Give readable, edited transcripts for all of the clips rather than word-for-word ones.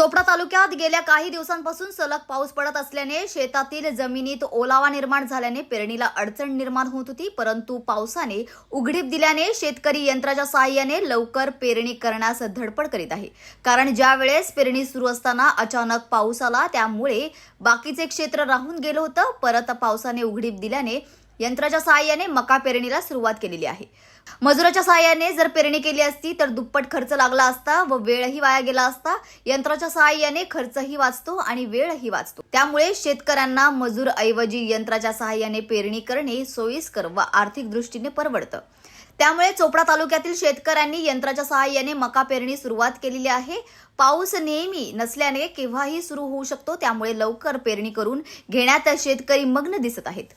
चोपडा तालुक्यात गेल्या काही दिवसांपासून सलग पाऊस पडत असल्याने शेतातील जमिनीत ओलावा निर्माण झाल्याने पेरणीला अडचण निर्माण होत होती। परंतु पावसाने उघडीप दिल्याने शेतकरी यंत्राच्या सहाय्याने लवकर पेरणी करण्यास धडपड करीत आहे। कारण ज्या वेळेस पेरणी सुरू असताना अचानक पाऊस आला, त्यामुळे बाकीचे क्षेत्र राहून गेलं होतं। परत पावसाने उघडीप दिल्याने यंत्राच्या सहाय्याने मका पेरणीला सुरुवात केलेली आहे। मजुराच्या सहाय्याने जर पेरणी केली असती तर दुप्पट खर्च लागला असता व वेळही वाया गेला असता। यंत्राच्या सहाय्याने खर्चही वाचतो आणि वेळही वाचतो। त्यामुळे शेतकऱ्यांना मजूर ऐवजी यंत्राच्या सहाय्याने पेरणी करणे सोयीस्कर व आर्थिक दृष्टीने परवडतं। त्यामुळे चोपडा तालुक्यातील शेतकऱ्यांनी यंत्राच्या सहाय्याने मका पेरणी सुरुवात केलेली आहे। पाऊस नेहमी नसल्याने केव्हाही सुरू होऊ शकतो, त्यामुळे लवकर पेरणी करून घेण्यात शेतकरी मग्न दिसत आहेत।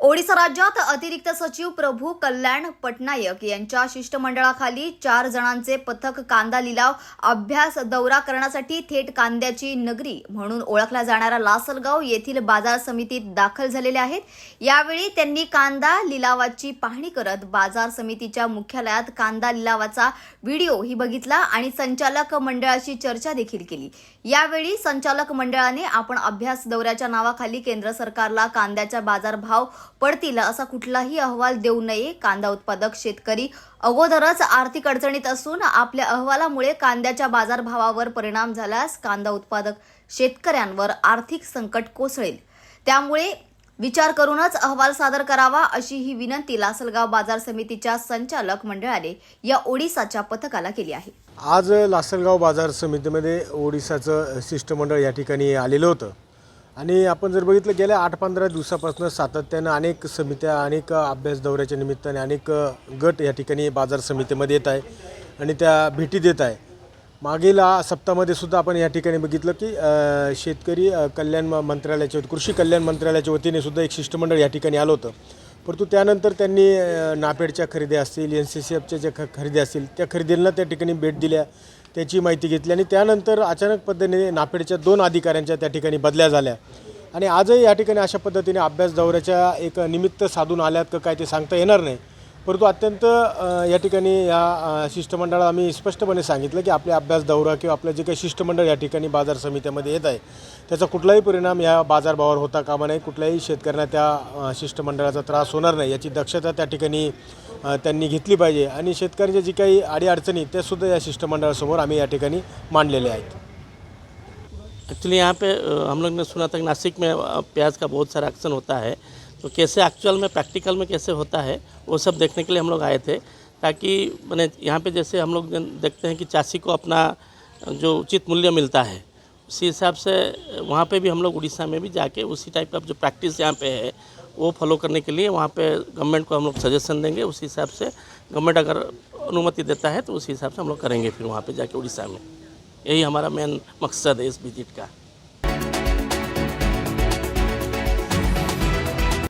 ओडिशा राज्यात अतिरिक्त सचिव प्रभू कल्याण पटनायक यांच्या शिष्टमंडळाखाली 4 जणांचे पथक कांदा लिलाव अभ्यास दौरा करण्यासाठी थेट कांद्याची नगरी म्हणून ओळखल्या जाणाऱ्या लासलगाव येथील बाजार समितीत दाखल झालेले आहेत। यावेळी त्यांनी कांदा लिलावाची पाहणी करत बाजार समितीच्या मुख्यालयात कांदा लिलावाचा व्हिडिओ ही बघितला आणि संचालक मंडळाशी चर्चा देखील केली। यावेळी संचालक मंडळाने आपण अभ्यास दौऱ्याच्या नावाखाली केंद्र सरकारला कांद्याचा बाजारभाव पडतील असा कुठलाही अहवाल देऊ नये। कांदा उत्पादक शेतकरी अगोदरच आर्थिक अडचणीत असून आपल्या अहवालामुळे कांद्याच्या बाजारभावावर परिणाम झाल्यास कांदा उत्पादक शेतकऱ्यांवर आर्थिक संकट कोसळेल। त्यामुळे विचार करूनच अहवाल सादर करावा अशी ही विनंती लासलगाव बाजार समितीच्या संचालक मंडळाने या ओडिसाच्या पथकाला केली आहे। आज लासलगाव बाजार समितीमध्ये ओडिसाचं शिष्टमंडळ या ठिकाणी आलेलं होतं आणि आपण जर बघितलं गेल्या 8-15 दिवसापासून सातत्यानं अनेक समित्या, अनेक अभ्यास दौऱ्याच्या निमित्ताने अनेक गट या ठिकाणी बाजार समितीमध्ये येत आहे आणि त्या भेटी देत आहे। मागील सप्ताहामध्ये सुद्धा आपण या ठिकाणी बघितलं की शेतकरी कल्याण मंत्रालयाच्या कृषी कल्याण मंत्रालयाच्या वतीने सुद्धा एक शिष्टमंडळ या ठिकाणी आलं होतं। परंतु त्यानंतर त्यांनी नापेडच्या खरेदी असतील, NCCFच्या ज्या खरेदी असतील त्या खरेदींना त्या ठिकाणी भेट दिल्या, त्याची माहिती घेतली आणि त्यानंतर अचानक पद्धतीने नापेडच्या 2 अधिकाऱ्यांच्या त्या ठिकाणी बदल्या झाल्या आणि आजही या ठिकाणी अशा पद्धतीने अभ्यास दौऱ्याच्या एक निमित्त साधून आल्यात का काय ते सांगता येणार नाही। परंतु अत्यंत या ठिकाणी या शिष्टमंडळाला आम्ही स्पष्टपणे सांगितलं की आपल्या अभ्यास दौरा किंवा आपलं जे काही शिष्टमंडळ या ठिकाणी बाजार समितीमध्ये येत आहे त्याचा कुठलाही परिणाम या बाजारभावावर होता कामा नये, कुठल्याही शेतकऱ्यांना त्या शिष्टमंडळाचा त्रास होणार नाही याची दक्षता त्या ठिकाणी त्यांनी घेतली पाहिजे आणि शेतकऱ्यांच्या जी काही अडीअडचणी त्यासुद्धा या शिष्टमंडळासमोर आम्ही या ठिकाणी मांडलेले आहेत। एक्चुअली यहाँ पे हम लोग ने सुना था कि नासिक में प्याज का बहुत सारा एक्शन होता है, तो कैसे एक्चुअल में प्रैक्टिकल में कैसे होता है वो सब देखने के लिए हम लोग आए थे, ताकि मैंने यहाँ पे जैसे हम लोग देखते हैं कि चासी को अपना जो उचित मूल्य मिलता है उसी हिसाब से वहाँ पे भी हम लोग उड़ीसा में भी जाके उसी टाइप का जो प्रैक्टिस यहाँ पे है वो फॉलो करने के लिए वहाँ पे गवर्नमेंट को हम लोग सजेशन देंगे। उसी हिसाब से गवर्नमेंट अगर अनुमति देता है तो उसी हिसाब से हम लोग करेंगे फिर वहाँ पे जाके उड़ीसा में। यही हमारा मेन मकसद है इस विजिट का।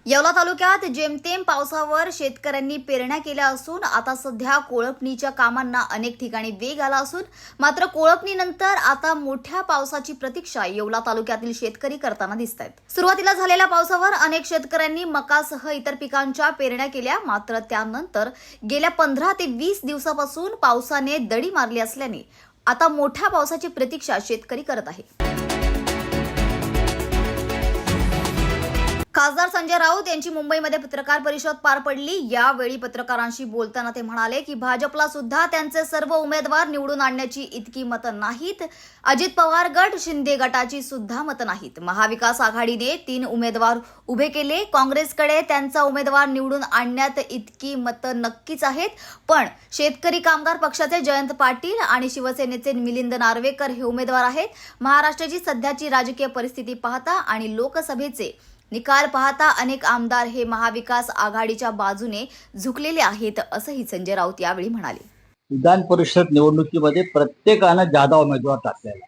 येवला तालुक्यात जेमतेम पावसावर शेतकऱ्यांनी पेरण्या केल्या असून आता सध्या कोळपणीच्या कामांना अनेक ठिकाणी वेग आला असून मात्र कोळपणीनंतर आता मोठ्या पावसाची प्रतीक्षा येवला तालुक्यातील शेतकरी करताना दिसत आहेत। सुरुवातीला झालेल्या पावसावर अनेक शेतकऱ्यांनी मकासह इतर पिकांच्या पेरण्या केल्या, मात्र त्यानंतर गेल्या 15 ते 20 दिवसापासून पावसाने दडी मारली असल्याने आता मोठ्या पावसाची प्रतीक्षा शेतकरी करत आहे। खासदार संजय राऊत यांची मुंबईमध्ये पत्रकार परिषद पार पडली। यावेळी पत्रकारांशी बोलताना ते म्हणाले की भाजपला सुद्धा त्यांचे सर्व उमेदवार निवडून आणण्याची इतकी मतं नाहीत। अजित पवार गट, शिंदे गटाची सुद्धा मतं नाहीत। महाविकास आघाडीने 3 उमेदवार उभे केले। काँग्रेसकडे त्यांचा उमेदवार निवडून आणण्यात इतकी मतं नक्कीच आहेत, पण शेतकरी कामगार पक्षाचे जयंत पाटील आणि शिवसेनेचे मिलिंद नार्वेकर हे उमेदवार आहेत। महाराष्ट्राची सध्याची राजकीय परिस्थिती पाहता आणि लोकसभेचे निकाल पाहता अनेक आमदार हे महाविकास आघाडीच्या बाजूने झुकलेले आहेत, असंही संजय राऊत यावेळी म्हणाले। विधान परिषद निवडणुकीमध्ये प्रत्येकानं जादा उमेदवार टाकलेला।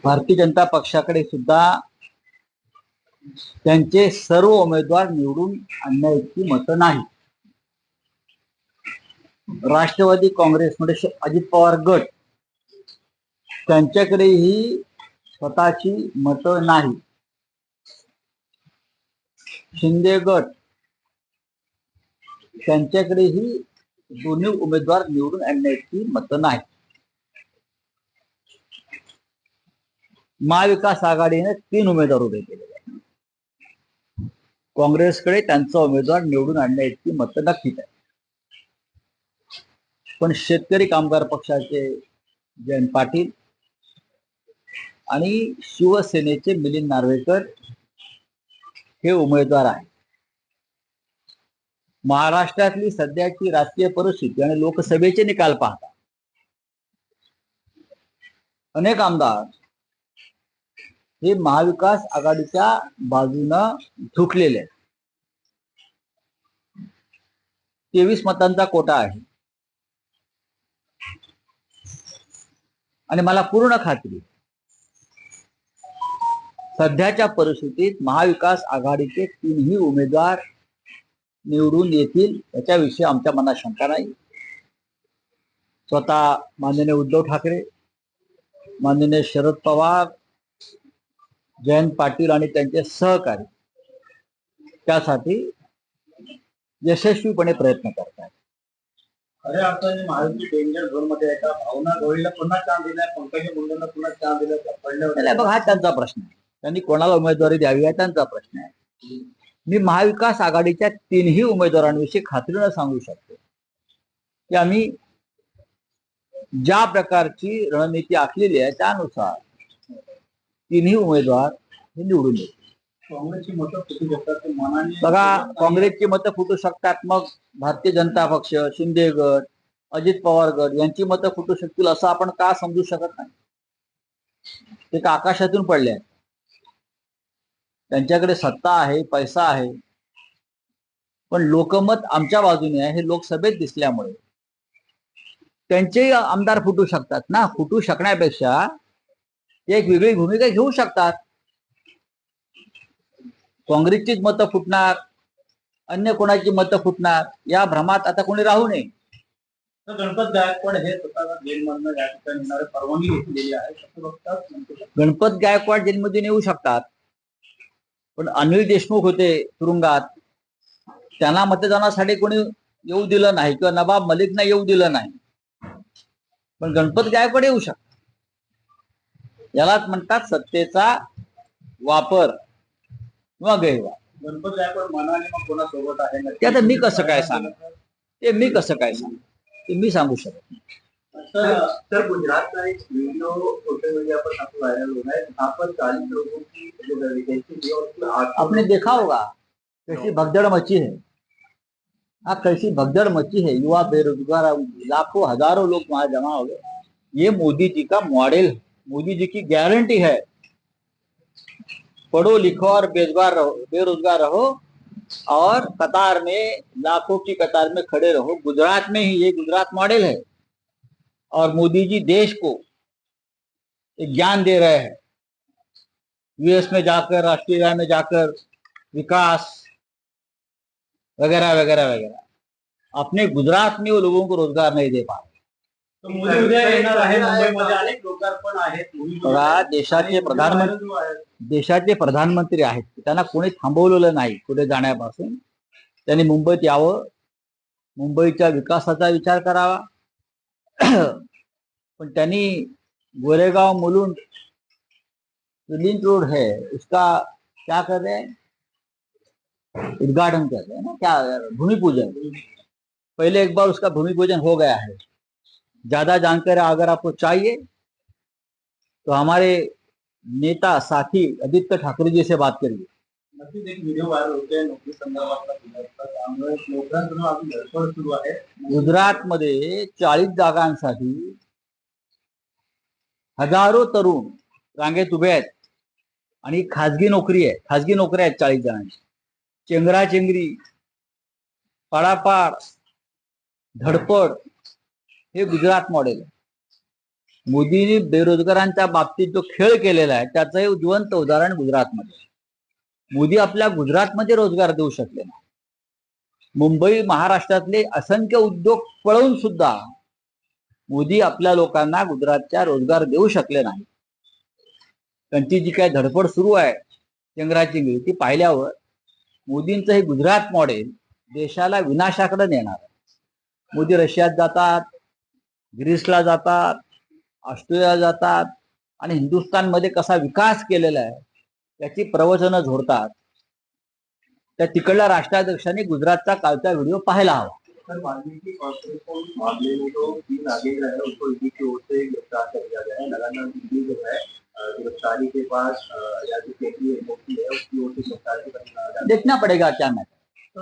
भारतीय जनता पक्षाकडे सुद्धा त्यांचे सर्व उमेदवार निवडून आणण्याची मतं नाही। राष्ट्रवादी काँग्रेसमध्ये अजित पवार गट त्यांच्याकडेही स्वतःची मतं नाही। शिंदे गट त्यांच्याकडेही दोन्ही उमेदवार निवडून आणण्याची मतं नाही. महाविकास आघाडीने 3 उमेदवार उभे केलेले आहेत. काँग्रेसकडे त्यांचा उमेदवार निवडून आणण्याची मतं नक्कीच आहे. पण शेतकरी कामगार पक्षाचे जयंत पाटील आणि शिवसेनेचे मिलिंद नार्वेकर हे उमेदवार आहेत. महाराष्ट्रातली सध्याची राजकीय परिस्थिती आणि लोकसभेचे निकाल पाहता अनेक आमदार हे महाविकास आघाडीच्या बाजूनं झुकलेले आहेत. 23 मतांचा कोटा आहे आणि मला पूर्ण खात्री सध्याच्या परिस्थितीत महाविकास आघाडीचे 3ही उमेदवार निवडून येतील याच्याविषयी आमच्या मनात शंका नाही. स्वतः माननीय उद्धव ठाकरे, माननीय शरद पवार, जयंत पाटील आणि त्यांचे सहकारी त्यासाठी यशस्वीपणे प्रयत्न करतात. खऱ्या अर्थाने महायुती डेंजर झोन मध्ये आहे का? भावना गवळीला पुन्हा चान्स दिलाय, पंकजा मुंडेंना पुन्हा चान्स दिलाय का? नाही, बघ, हा त्यांचा प्रश्न आहे. त्यांनी कोणाला उमेदवारी द्यावी आहे त्यांचा प्रश्न आहे. मी महाविकास आघाडीच्या 3ही उमेदवारांविषयी खात्रीनं सांगू शकतो की आम्ही ज्या प्रकारची रणनीती आखलेली आहे त्यानुसार 3ही उमेदवार हे निवडून येतील. काँग्रेसची मतं फुटू शकतात ते मनाने. बघा, काँग्रेसची मतं फुटू शकतात, मग भारतीय जनता पक्ष, शिंदे गट, अजित पवार गट यांची मतं फुटू शकतील असं आपण का समजू शकत नाही? ते का आकाशातून पडले आहेत? त्यांच्याकडे सत्ता आहे, पैसा आहे, पण लोकमत आमच्या बाजूने आहे हे लोकसभेत दिसल्यामुळे त्यांचे आमदार फुटू शकतात ना. फुटू शकण्यापेक्षा ते एक वेगळी भूमिका घेऊ शकतात. काँग्रेसचीच मतं फुटणार, अन्य कोणाची मतं फुटणार या भ्रमात आता कोणी राहू नये. तर गणपत गायकवाड हे स्वतःला जेलमधनं या ठिकाणी येणारे परवानगी घेतलेली आहे असं बघतात. गणपत गायकवाड जेलमधून येऊ शकतात, पण अनिल देशमुख होते तुरुंगात, त्यांना मतदानासाठी कोणी येऊ दिलं नाही किंवा नवाब मलिकना येऊ दिलं नाही. पण गणपत गायकवाड येऊ शकतात. यालाच म्हणतात सत्तेचा वापर किंवा गैरवापर. गणपत गायकवाड मनाने मग कोणासोबत आहे ना ते आता मी कसं काय सांगू? ते मी सांगू शकत नाही. तर गुजरात का एक वीडियो सोशल मीडिया पर काफी वायरल हो रहा है जहाँ पर 40 लोगों की जो वैकेंसी थी और उसमें 8 आपने देखा होगा कैसी भगदड़ मची है. कैसी भगदड़ मची है. युवा बेरोजगार लाखों हजारों लोग वहां जमा हो गए. ये मोदी जी का मॉडल, मोदी जी की गारंटी है. पढ़ो लिखो और बेरोजगार रहो और कतार में, लाखों की कतार में खड़े रहो. गुजरात में ही ये गुजरात मॉडल है और मोदी जी देश को एक ज्ञान दे रहे हैं. यूएस में जाकर, ऑस्ट्रेलिया में जाकर विकास वगैरह वगैरह वगैरह. अपने गुजरात में वो लोगों को रोजगार नहीं दे पा रहे. तो मोदी उद्या येणार आहे. मुंबईमध्ये अनेक रोजगार पण आहेत. बघा, देशाचे प्रधानमंत्री आहेत, त्यांना कोणी थांबवलेलं नाही पुढे जाण्यापासून. त्यांनी मुंबईत यावं, मुंबईच्या विकासाचा विचार करावा. पण त्यांनी गोरेगांव मुलुंड लिंक रोड है उसका क्या कर रहे हैं? उद्घाटन कर रहे हैं ना, क्या भूमि पूजन. पहले एक बार उसका भूमि पूजन हो गया है. ज्यादा जानकारी अगर आपको चाहिए तो हमारे नेता साथी आदित्य ठाकरे जी से बात करिए. नक्कीच एक व्हिडिओ व्हायरल होते नोकरी संदर्भातला त्यामुळे नोकऱ्यांचं अजून धडपड सुरू आहे. गुजरातमध्ये 40 जागांसाठी हजारो तरुण रांगेत उभे आहेत आणि खाजगी नोकऱ्या आहेत 40 जणांची. चेंगराचेंगरी, पाडापाड, धडपड हे गुजरात मॉडेल आहे. मोदींनी बेरोजगारांच्या बाबतीत जो खेळ केलेला आहे त्याचं हे जिवंत उदाहरण गुजरातमध्ये. मोदी आपल्या गुजरातमध्ये रोजगार देऊ शकले नाही. मुंबई, महाराष्ट्रातले असंख्य उद्योग पळवून सुद्धा मोदी आपल्या लोकांना गुजरातच्या रोजगार देऊ शकले नाही. त्यांची जी काही धडपड सुरू आहे चेंगराचेंगरी, ती पाहिल्यावर मोदींचं हे गुजरात मॉडेल देशाला विनाशाकडे नेणार आहे. मोदी रशियात जातात, ग्रीसला जातात, ऑस्ट्रेलियाला जातात आणि हिंदुस्थानमध्ये कसा विकास केलेला आहे त्याची प्रवचनं झोडतात. त्या तिकडल्या राष्ट्राध्यक्षांनी गुजरातचा कालचा व्हिडिओ पाहायला हवा. सर, वाल्मीकि कॉर्पोरेशन मामले में जो 3 आगे जो है उनको ईडी की ओर से गिरफ्तार कर दिया गया है. लगातार ईडी जो है गिरफ्तारी के पास या जो केंद्रीय एजेंसी है उसकी ओर से गिरफ्तारी का देखना पड़ेगा क्या तो